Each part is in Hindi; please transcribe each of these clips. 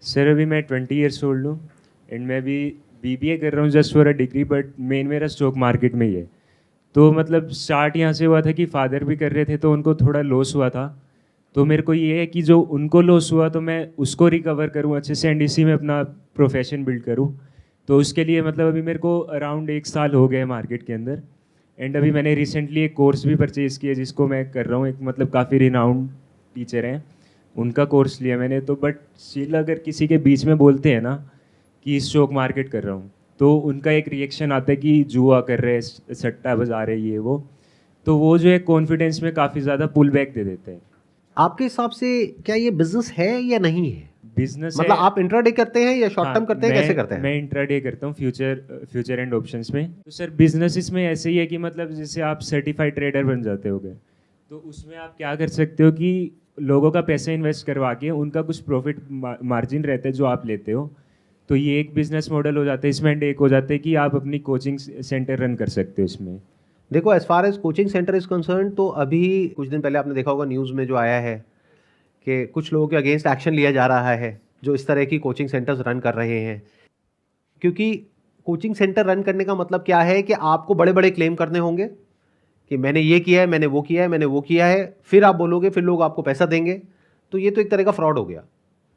सर अभी मैं 20 ईयर्स ओल्ड हूँ एंड मैं अभी बीबीए कर रहा हूँ just for a degree, but main मेरा स्टॉक मार्केट में ही है। तो मतलब स्टार्ट यहाँ से हुआ था कि फादर भी कर रहे थे तो उनको थोड़ा लॉस हुआ था। तो मेरे को ये है कि जो उनको लॉस हुआ तो मैं उसको रिकवर करूँ अच्छे से एंड इसी में अपना प्रोफेशन बिल्ड करूँ। तो उसके लिए मतलब अभी मेरे को अराउंड 1 साल हो गए मार्केट के अंदर। एंड अभी मैंने रिसेंटली एक कोर्स भी परचेज़ किया जिसको मैं कर रहा हूँ, एक मतलब काफ़ी रिनाउंड टीचर हैं, उनका कोर्स लिया मैंने। तो बट स्टिल अगर किसी के बीच में बोलते हैं ना कि स्टॉक मार्केट कर रहा हूँ, तो उनका एक रिएक्शन आता है कि जुआ कर रहे हैं, सट्टा बजा रहे हैं, ये वो। तो वो जो है कॉन्फिडेंस में काफ़ी ज़्यादा पुल बैक दे देते हैं। आपके हिसाब से क्या ये बिजनेस है या नहीं है? बिजनेस मतलब है। आप इंट्राडे करते हैं या शॉर्ट हाँ, टर्म करते हैं, कैसे करते हैं? मैं इंट्राडे करता हूँ फ्यूचर एंड ऑप्शंस में। तो सर बिजनेस इसमें ऐसे ही है कि मतलब जैसे आप सर्टिफाइड ट्रेडर बन जाते होगे, तो उसमें आप क्या कर सकते हो कि लोगों का पैसा इन्वेस्ट करवा के उनका कुछ प्रॉफिट मार्जिन रहता है जो आप लेते हो। तो ये एक बिजनेस मॉडल हो जाता है इसमें, एंड एक हो जाता है कि आप अपनी कोचिंग सेंटर रन कर सकते हो इसमें। देखो, as far as coaching center is concern, तो अभी कुछ दिन पहले आपने देखा होगा न्यूज़ में जो आया है कि कुछ लोगों के अगेंस्ट एक्शन लिया जा रहा है जो इस तरह की कोचिंग सेंटर्स रन कर रहे हैं। क्योंकि कोचिंग सेंटर रन करने का मतलब क्या है कि आपको बड़े बड़े क्लेम करने होंगे कि मैंने ये किया है, मैंने वो किया है, मैंने वो किया है, फिर आप बोलोगे, फिर लोग आपको पैसा देंगे। तो ये तो एक तरह का फ्रॉड हो गया।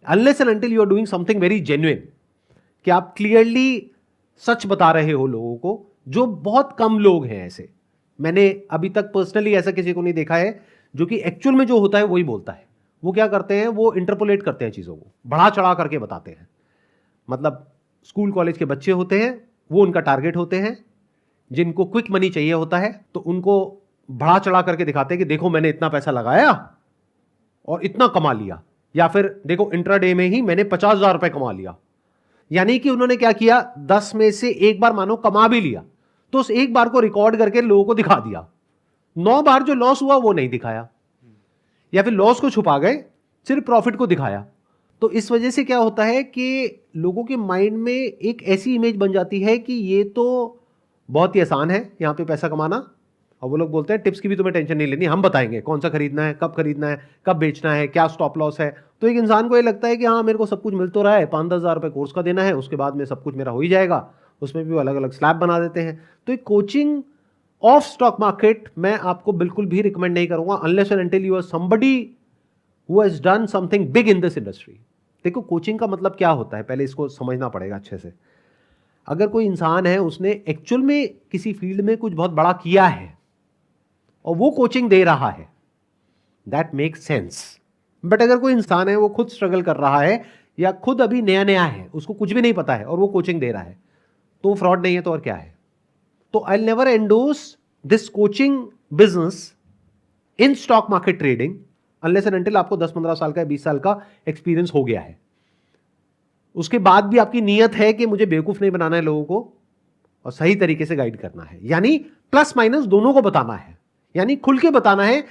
Unless and until you are doing something very genuine, कि आप क्लियरली सच बता रहे हो लोगों को, जो बहुत कम लोग हैं ऐसे। मैंने अभी तक पर्सनली ऐसा किसी को नहीं देखा है जो कि एक्चुअल में जो होता है वही बोलता है। वो क्या करते हैं, वो इंटरपोलेट करते हैं चीज़ों को, बढ़ा चढ़ा करके बताते हैं। मतलब स्कूल कॉलेज के बच्चे होते हैं, वो उनका टारगेट होते हैं, जिनको क्विक मनी चाहिए होता है, तो उनको बढ़ा चढ़ा करके दिखाते हैं कि देखो मैंने इतना पैसा लगाया और इतना कमा लिया, या फिर देखो इंट्राडे में ही मैंने 50,000 रुपए कमा लिया। यानी कि उन्होंने क्या किया, 10 में से एक बार मानो कमा भी लिया तो उस एक बार को रिकॉर्ड करके लोगों को दिखा दिया। 9 बार जो लॉस हुआ वो नहीं दिखाया, या फिर लॉस को छुपा गए, सिर्फ प्रॉफिट को दिखाया। तो इस वजह से क्या होता है कि लोगों के माइंड में एक ऐसी इमेज बन जाती है कि ये तो बहुत ही आसान है यहां पे पैसा कमाना। और वो लोग बोलते हैं टिप्स की भी तुम्हें टेंशन नहीं लेनी, हम बताएंगे कौन सा खरीदना है, कब बेचना है, क्या स्टॉप लॉस है। तो एक इंसान को ये लगता है कि हाँ मेरे को सब कुछ मिल तो रहा है, 5-10 हज़ार रुपये कोर्स का देना है, उसके बाद में सब कुछ मेरा हो ही जाएगा। उसमें भी अलग अलग स्लैब बना देते हैं। तो एक कोचिंग ऑफ स्टॉक मार्केट मैं आपको बिल्कुल भी रिकमेंड नहीं करूंगा, unless and until you are somebody who has done something big in this industry. देखो, कोचिंग का मतलब क्या होता है, पहले इसको समझना पड़ेगा अच्छे से। अगर कोई इंसान है, उसने एक्चुअल में किसी फील्ड में कुछ बहुत बड़ा किया है और वो कोचिंग दे रहा है, दैट मेक्स सेंस। बट अगर कोई इंसान है, वो खुद स्ट्रगल कर रहा है या खुद अभी नया नया है, उसको कुछ भी नहीं पता है और वो कोचिंग दे रहा है, तो फ्रॉड नहीं है तो और क्या है। तो I never endorse this coaching business in stock market trading unless and until आपको 10-15 साल का, 20 साल का एक्सपीरियंस हो गया है। उसके बाद भी आपकी नीयत है कि मुझे बेवकूफ नहीं बनाना है लोगों को और सही तरीके से गाइड करना है, यानी प्लस माइनस दोनों को बताना है। यानी खुल के बताना है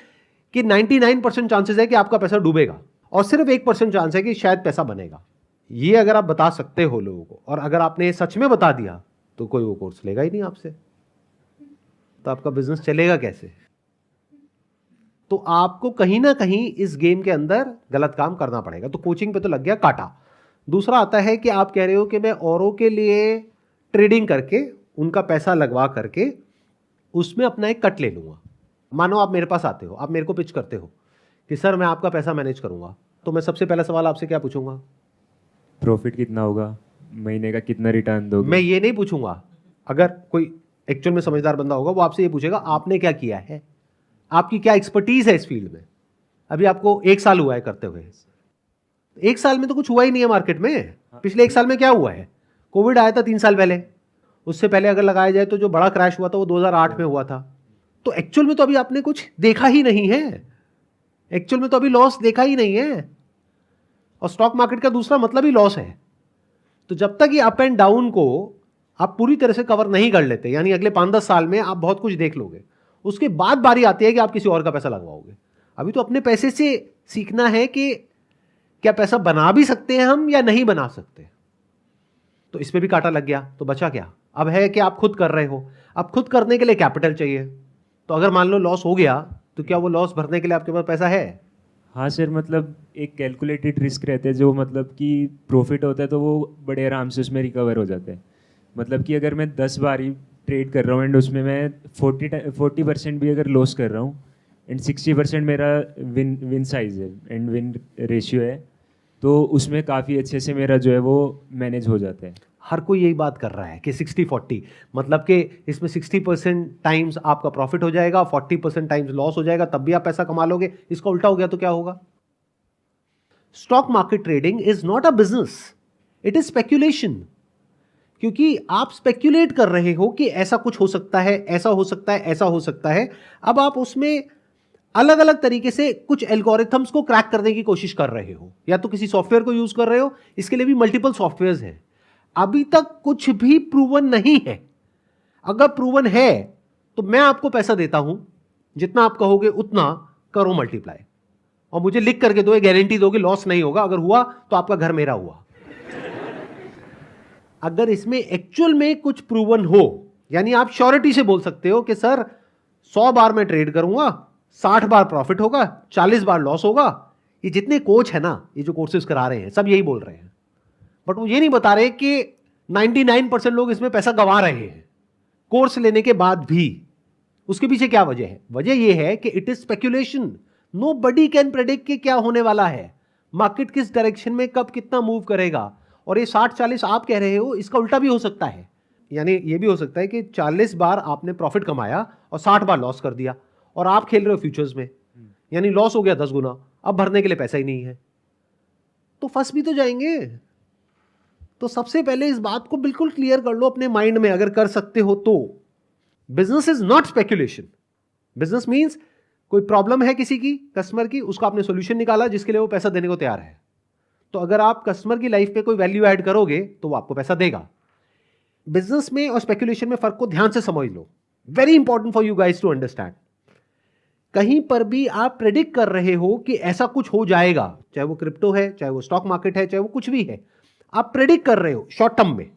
कि 99% चांसेस है कि आपका पैसा डूबेगा और सिर्फ 1% चांस है कि शायद पैसा बनेगा। ये अगर आप बता सकते हो लोगों को, और अगर आपने सच में बता दिया, तो कोई वो कोर्स लेगा ही नहीं आपसे, तो आपका बिजनेस चलेगा कैसे। तो आपको कहीं ना कहीं इस गेम के अंदर गलत काम करना पड़ेगा। तो कोचिंग पे तो लग गया काटा। दूसरा आता है कि आप कह रहे हो कि मैं औरों के लिए ट्रेडिंग करके, उनका पैसा लगवा करके उसमें अपना एक कट ले लूंगा। मानो आप मेरे पास आते हो, आप मेरे को पिच करते हो कि सर मैं आपका पैसा मैनेज करूंगा, तो मैं सबसे पहला सवाल आपसे क्या पूछूंगा? प्रॉफिट कितना होगा, महीने का कितना रिटर्न दोगे? मैं ये नहीं पूछूंगा। अगर कोई एक्चुअल में समझदार बंदा होगा, वो आपसे ये पूछेगा आपने क्या किया है, आपकी क्या एक्सपर्टीज है इस फील्ड में। अभी आपको 1 साल हुआ है करते हुए, 1 साल में तो कुछ हुआ ही नहीं है मार्केट में। पिछले 1 साल में क्या हुआ है? कोविड आया था 3 साल पहले, उससे पहले अगर लगाया जाए तो जो बड़ा क्रैश हुआ था वो 2008 में हुआ था। तो एक्चुअल में तो अभी आपने कुछ देखा ही नहीं है, एक्चुअल में तो अभी लॉस देखा ही नहीं है। और स्टॉक मार्केट का दूसरा मतलब ही लॉस है। तो जब तक ये अप एंड डाउन को आप पूरी तरह से कवर नहीं कर लेते, यानी अगले 5-10 साल में आप बहुत कुछ देख लोगे, उसके बाद बारी आती है कि आप किसी और का पैसा लगवाओगे। अभी तो अपने पैसे से सीखना है कि क्या पैसा बना भी सकते हैं हम या नहीं बना सकते। तो इसमें भी कांटा लग गया, तो बचा क्या? अब है कि आप खुद कर रहे हो। अब खुद करने के लिए कैपिटल चाहिए। तो अगर मान लो लॉस हो गया, तो क्या वो लॉस भरने के लिए आपके पास पैसा है? हाँ सर, मतलब एक कैलकुलेटेड रिस्क रहते हैं जो मतलब कि प्रॉफिट होता है तो वो बड़े आराम से उसमें रिकवर हो जाते हैं। मतलब कि अगर मैं 10 बार ही ट्रेड कर रहा हूँ एंड उसमें मैं 40% भी अगर लॉस कर रहा हूँ एंड 60% मेरा विन विन साइज है एंड विन रेशियो है, तो उसमें काफ़ी अच्छे से मेरा जो है वो मैनेज हो जाता है। हर कोई यही बात कर रहा है कि 60-40, मतलब कि इसमें 60% टाइम्स आपका प्रॉफिट हो जाएगा, 40% टाइम्स लॉस हो जाएगा, तब भी आप पैसा कमा लोगे। इसका उल्टा हो गया तो क्या होगा? Stock market trading is not a business, it is speculation. क्योंकि आप स्पेक्यूलेट कर रहे हो कि ऐसा कुछ हो सकता है, ऐसा हो सकता है, ऐसा हो सकता है। अब आप उसमें अलग अलग तरीके से कुछ एल्गोरिथम्स को क्रैक करने की कोशिश कर रहे हो, या तो किसी सॉफ्टवेयर को यूज कर रहे हो, इसके लिए भी मल्टीपल सॉफ्टवेयर्स हैं। अभी तक कुछ भी प्रूवन नहीं है। अगर प्रूवन है तो मैं आपको पैसा देता हूं, जितना आप कहोगे उतना करो मल्टीप्लाई, और मुझे लिख करके दो, गारंटी दोगे लॉस नहीं होगा, अगर हुआ तो आपका घर मेरा हुआ। अगर इसमें एक्चुअल में कुछ प्रूवन हो, यानी आप श्योरिटी से बोल सकते हो कि सर 100 बार मैं ट्रेड करूंगा, 60 बार प्रॉफिट होगा, 40 बार लॉस होगा। ये जितने कोच है ना, ये जो कोर्सेज करा रहे हैं, सब यही बोल रहे हैं, बट वो ये नहीं बता रहे कि 99% लोग इसमें पैसा गंवा रहे हैं कोर्स लेने के बाद भी। उसके पीछे क्या वजह है? वजह यह है कि it is speculation. Nobody can predict कि क्या होने वाला है, मार्केट किस डायरेक्शन में कब कितना मूव करेगा। और ये 60-40 आप कह रहे हो, इसका उल्टा भी हो सकता है। यानी ये भी हो सकता है कि 40 बार आपने प्रॉफिट कमाया और 60 बार लॉस कर दिया, और आप खेल रहे हो फ्यूचर्स में, यानी लॉस हो गया 10 गुना, अब भरने के लिए पैसा ही नहीं है, तो फंस भी तो जाएंगे। तो सबसे पहले इस बात को बिल्कुल क्लियर कर लो अपने माइंड में, अगर कर सकते हो तो। Business is not speculation. Business means कोई प्रॉब्लम है किसी की, कस्टमर की, उसका आपने सॉल्यूशन निकाला जिसके लिए वो पैसा देने को तैयार है। तो अगर आप कस्टमर की लाइफ में कोई वैल्यू ऐड करोगे तो वो आपको पैसा देगा। बिजनेस में और स्पेक्यूलेशन में फर्क को ध्यान से समझ लो। Very important for you guys to understand. कहीं पर भी आप प्रेडिक्ट कर रहे हो कि ऐसा कुछ हो जाएगा, चाहे वो क्रिप्टो है, चाहे वो स्टॉक मार्केट है, चाहे वो कुछ भी है, आप प्रेडिक्ट कर रहे हो शॉर्ट टर्म में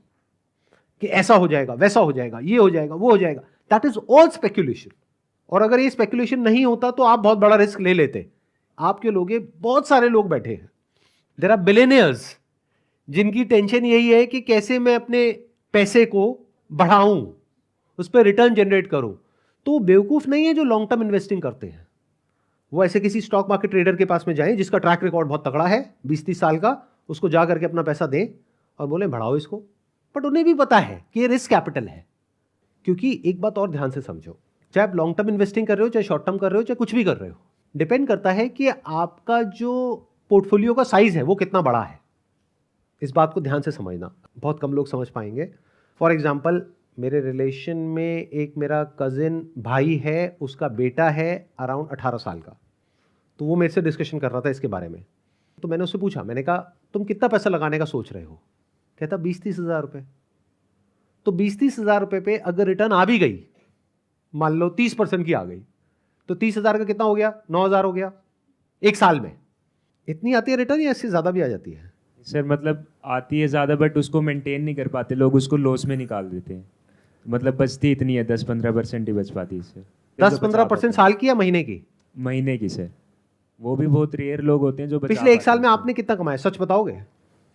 कि ऐसा हो जाएगा, वैसा हो जाएगा, ये हो जाएगा, वो हो जाएगा, दैट इज ऑल स्पेक्यूलेशन। और अगर ये स्पेक्यूलेशन नहीं होता तो आप बहुत बड़ा रिस्क ले लेते। आपके लोग, बहुत सारे लोग बैठे हैं, देयर आर बिलियनियर्स, जिनकी टेंशन यही है कि कैसे मैं अपने पैसे को बढ़ाऊं, उस पर रिटर्न जनरेट करूं। तो बेवकूफ नहीं है जो लॉन्ग टर्म इन्वेस्टिंग करते हैं। वो ऐसे किसी स्टॉक मार्केट ट्रेडर के पास में जाएं जिसका ट्रैक रिकॉर्ड बहुत तगड़ा है, 20-30 साल का, उसको जा करके अपना पैसा दें और बोले बढ़ाओ इसको। बट उन्हें भी पता है कि ये रिस्क कैपिटल है। क्योंकि एक बात और ध्यान से समझो, चाहे आप लॉन्ग टर्म इन्वेस्टिंग कर रहे हो, चाहे शॉर्ट टर्म कर रहे हो, चाहे कुछ भी कर रहे हो, डिपेंड करता है कि आपका जो पोर्टफोलियो का साइज है वो कितना बड़ा है। इस बात को ध्यान से समझना, बहुत कम लोग समझ पाएंगे। फॉर एग्जाम्पल, मेरे रिलेशन में एक मेरा कजिन भाई है, उसका बेटा है अराउंड 18 साल का। तो वो मेरे से डिस्कशन कर रहा था इसके बारे में। तो मैंने उससे पूछा, मैंने कहा तुम कितना पैसा लगाने का सोच रहे हो? कहता 20-30 हज़ार रुपये। तो 20-30 हज़ार रुपये पे अगर रिटर्न आ भी गई, मान लो 30% की आ गई, तो 30 हज़ार का कितना हो गया? 9 हज़ार हो गया एक साल में। इतनी आती है रिटर्न या इससे ज़्यादा भी आ जाती है? सर मतलब आती है ज़्यादा, बट उसको मेंटेन नहीं कर पाते लोग, उसको लॉस में निकाल देते हैं। मतलब बचती इतनी है, 10-15% ही बच पाती है सर। 10-15% साल की या महीने की? महीने की सर। वो भी बहुत रेयर लोग होते हैं जो बचा पिछले एक साल पाते में हैं। आपने कितना कमाया, सच बताओगे?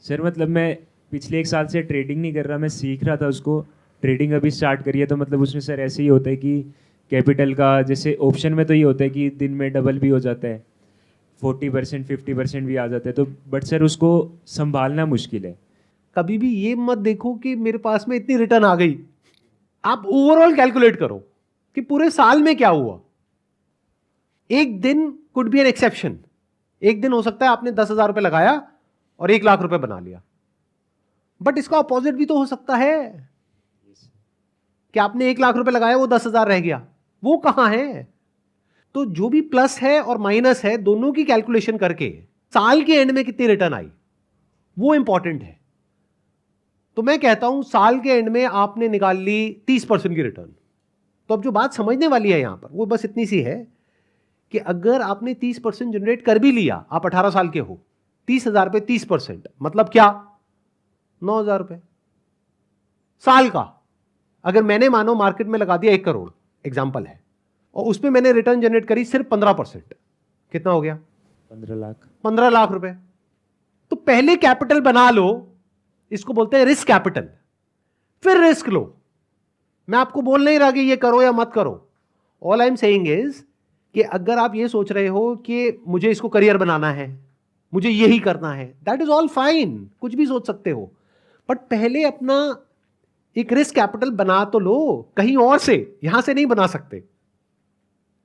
सर मतलब मैं पिछले 1 साल से ट्रेडिंग नहीं कर रहा, मैं सीख रहा था उसको। ट्रेडिंग अभी स्टार्ट करी है, तो मतलब उसमें सर ऐसे ही होता है कि कैपिटल का, जैसे ऑप्शन में तो ये होता है कि दिन में डबल भी हो जाता है, 40% 50% भी आ जाता है, तो बट सर उसको संभालना मुश्किल है। कभी भी ये मत देखो कि मेरे पास में इतनी रिटर्न आ गई। आप ओवरऑल कैलकुलेट करो कि पूरे साल में क्या हुआ। एक दिन कुड बी एन एक्सेप्शन। एक दिन हो सकता है आपने 10 हज़ार रुपये लगाया और 1 लाख रुपए बना लिया, बट इसका अपोजिट भी तो हो सकता है कि आपने 1 लाख रुपए लगाया, वो 10 हज़ार रह गया। वो कहां है? तो जो भी प्लस है और माइनस है, दोनों की कैलकुलेशन करके साल के एंड में कितनी रिटर्न आई, वो इंपॉर्टेंट है। तो मैं कहता हूं साल के एंड में आपने निकाल ली 30% की रिटर्न। तो अब जो बात समझने वाली है यहां पर वो बस इतनी सी है कि अगर आपने 30% जनरेट कर भी लिया, आप 18 साल के हो, 30 हज़ार पे 30% मतलब क्या? 9 हज़ार रुपए साल का। अगर मैंने मानो मार्केट में लगा दिया 1 करोड़, एग्जाम्पल है, और उसमें मैंने रिटर्न जनरेट करी सिर्फ 15%, कितना हो गया? 15 लाख। 15 लाख रुपए। तो पहले कैपिटल बना लो, इसको बोलते हैं रिस्क कैपिटल, फिर रिस्क लो। मैं आपको बोल नहीं रहा कि ये करो या मत करो। All I am saying is कि अगर आप ये सोच रहे हो कि मुझे इसको करियर बनाना है, मुझे यही करना है, दैट इज ऑल फाइन, कुछ भी सोच सकते हो, बट पहले अपना एक रिस्क कैपिटल बना तो लो कहीं और से, यहां से नहीं बना सकते,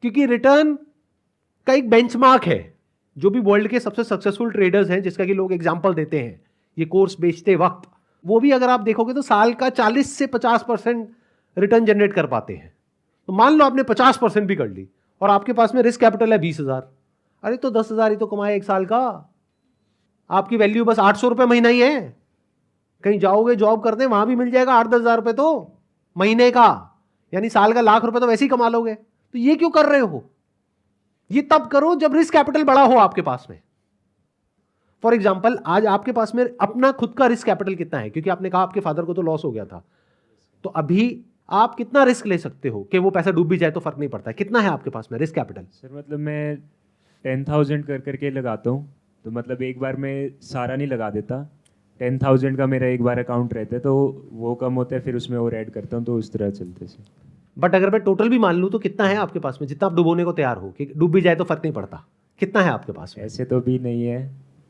क्योंकि रिटर्न का एक बेंचमार्क है। जो भी वर्ल्ड के सबसे सक्सेसफुल ट्रेडर्स हैं, जिसका कि लोग एग्जांपल देते हैं ये कोर्स बेचते वक्त, वो भी अगर आप देखोगे तो साल का 40 से 50% रिटर्न जनरेट कर पाते हैं। तो मान लो आपने 50% भी कर ली और आपके पास में रिस्क कैपिटल है 20,000, अरे तो 10,000 ही तो कमाए एक साल का। आपकी वैल्यू बस 800 रुपये महीना ही है। कहीं जाओगे जॉब करने, वहां भी मिल जाएगा 8-10 हजार रुपये तो महीने का, यानी साल का लाख रुपए तो वैसे ही कमा लोगे। तो ये क्यों कर रहे हो? ये तब करो जब रिस्क कैपिटल बड़ा हो आपके पास में। फॉर एग्जाम्पल, आज आपके पास में अपना खुद का रिस्क कैपिटल कितना है? क्योंकि आपने कहा आपके फादर को तो लॉस हो गया था, तो अभी आप कितना रिस्क ले सकते हो कि वो पैसा डूब भी जाए तो फर्क नहीं पड़ता है? कितना है आपके पास में रिस्क कैपिटल? सर मतलब मैं 10,000 कर करके लगाता हूँ, तो मतलब एक बार मैं सारा नहीं लगा देता। 10,000 का मेरा एक बार अकाउंट रहता है, तो वो कम होता है, फिर उसमें और ऐड करता हूँ, तो उस तरह चलते सर। बट अगर मैं टोटल भी मान लूं तो कितना है आपके पास में, जितना आप डुबोने को तैयार हो कि डूब भी जाए तो फर्क नहीं पड़ता? कितना है आपके पास में? ऐसे तो भी नहीं है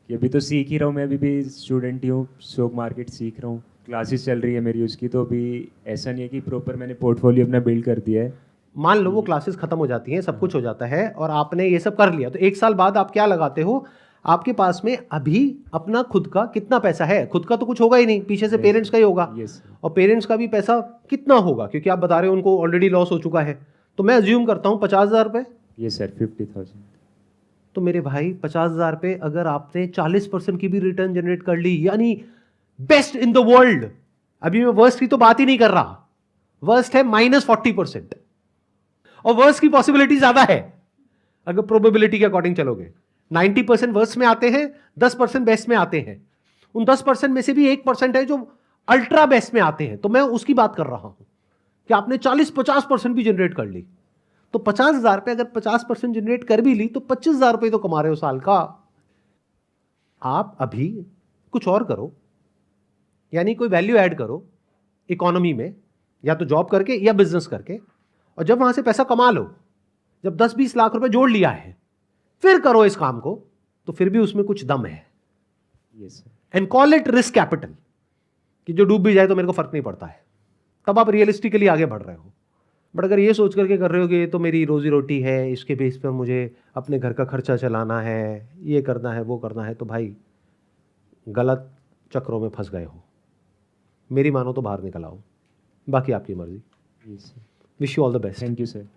कि अभी तो सीख ही रहा हूँ, मैं अभी भी स्टूडेंट ही हूँ, स्टॉक मार्केट सीख रहा हूँ, क्लासेस चल रही है मेरी उसकी, तो अभी ऐसा नहीं है कि प्रॉपर मैंने पोर्टफोलियो अपना बिल्ड कर दिया है। मान लो वो क्लासेस खत्म हो जाती हैं, सब कुछ हो जाता है और आपने ये सब कर लिया, तो एक साल बाद आप क्या लगाते हो? आपके पास में अभी अपना खुद का कितना पैसा है? खुद का तो कुछ होगा ही नहीं, पीछे से पेरेंट्स का ही होगा। और पेरेंट्स का भी पैसा कितना होगा, क्योंकि आप बता रहे हो उनको ऑलरेडी लॉस हो चुका है। तो मैं अज्यूम करता हूँ 50,000 रुपये। ये सर 50,000। तो मेरे भाई 50,000 पे अगर आपने 40% की भी रिटर्न जनरेट कर ली, यानी बेस्ट इन द वर्ल्ड। अभी मैं वर्स्ट की तो बात ही नहीं कर रहा, वर्स्ट है -40%, और वर्स्ट की पॉसिबिलिटी ज्यादा है अगर प्रोबेबिलिटी के अकॉर्डिंग चलोगे। 90% वर्स्ट में आते हैं, 10% बेस्ट में आते हैं। उन 10% में से भी 1% है जो अल्ट्रा बेस्ट में आते हैं। तो मैं उसकी बात कर रहा हूं कि आपने 40-50% भी जनरेट कर ली, तो 50,000 पे अगर 50% जनरेट कर भी ली तो 25,000 रुपये तो कमा रहे हो साल का। आप अभी कुछ और करो, यानी कोई वैल्यू ऐड करो इकोनॉमी में, या तो जॉब करके या बिजनेस करके, और जब वहां से पैसा कमा लो, जब 10-20 लाख रुपए जोड़ लिया है, फिर करो इस काम को, तो फिर भी उसमें कुछ दम है। And call it risk capital, कि जो डूब भी जाए तो मेरे को फर्क नहीं पड़ता है। तब आप रियलिस्टिकली आगे बढ़ रहे हो। बट अगर ये सोच करके कर रहे हो कि ये तो मेरी रोजी रोटी है, इसके बेस पर मुझे अपने घर का खर्चा चलाना है, ये करना है, वो करना है, तो भाई गलत चक्रों में फंस गए हो। मेरी मानो तो बाहर निकल आओ, बाकी आपकी मर्जी। Wish you all the best. Thank you sir.